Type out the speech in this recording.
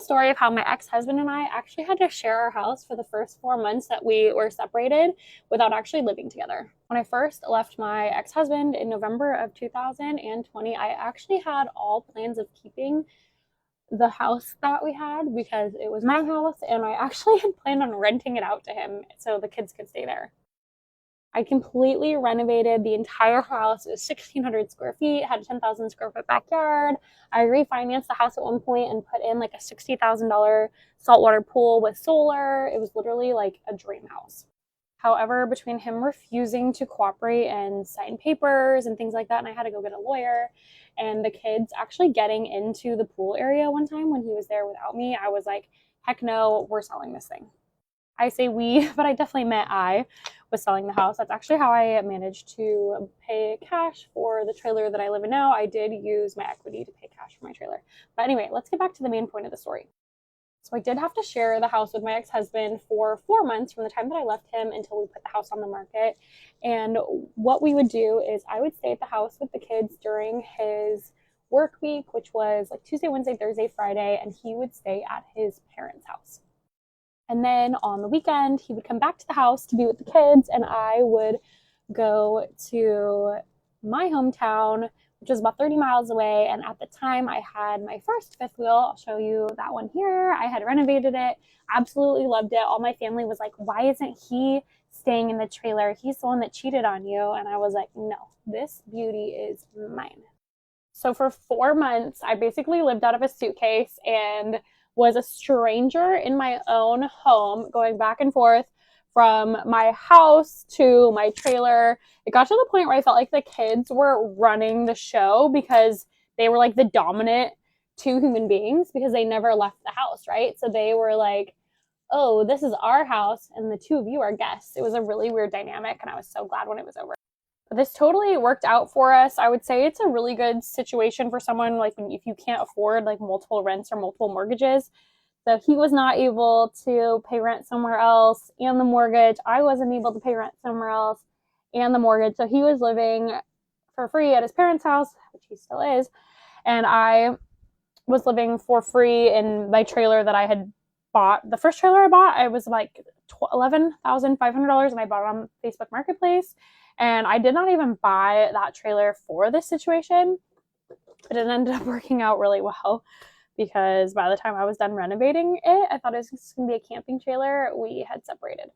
story of how my ex-husband and I actually had to share our house for the first 4 months that we were separated without actually living together. When I first left my ex-husband in November of 2020, I actually had all plans of keeping the house that we had because it was my house, and I actually had planned on renting it out to him so the kids could stay there. I completely renovated the entire house. It was 1,600 square feet, had a 10,000 square foot backyard. I refinanced the house at one point and put in like a $60,000 saltwater pool with solar. It was literally like a dream house. However, between him refusing to cooperate and sign papers and things like that, and I had to go get a lawyer, and the kids actually getting into the pool area one time when he was there without me, I was like, heck no, we're selling this thing. I say we, but I definitely meant I was selling the house. That's actually how I managed to pay cash for the trailer that I live in now. I did use my equity to pay cash for my trailer. But anyway, let's get back to the main point of the story. So I did have to share the house with my ex-husband for 4 months from the time that I left him until we put the house on the market. And what we would do is I would stay at the house with the kids during his work week, which was like Tuesday, Wednesday, Thursday, Friday, and he would stay at his parents' house. And then on the weekend, he would come back to the house to be with the kids, and I would go to my hometown, which was about 30 miles away. And at the time, I had my first fifth wheel. I'll show you that one here. I had renovated it, absolutely loved it. All my family was like, why isn't he staying in the trailer? He's the one that cheated on you. And I was like, no, this beauty is mine. So for 4 months, I basically lived out of a suitcase and was a stranger in my own home, going back and forth from my house to my trailer. It got to the point where I felt like the kids were running the show because they were like the dominant two human beings because they never left the house, right? So they were like, oh, this is our house and the two of you are guests. It was a really weird dynamic, and I was so glad when it was over. But this totally worked out for us. I would say it's a really good situation for someone like if you can't afford like multiple rents or multiple mortgages. So he was not able to pay rent somewhere else and the mortgage. I wasn't able to pay rent somewhere else and the mortgage. So he was living for free at his parents' house, which he still is. And I was living for free in my trailer that I had bought. The first trailer I bought, I was like $11,500, and I bought it on Facebook Marketplace. And I did not even buy that trailer for this situation, but it ended up working out really well because by the time I was done renovating it, I thought it was going to be a camping trailer. We had separated.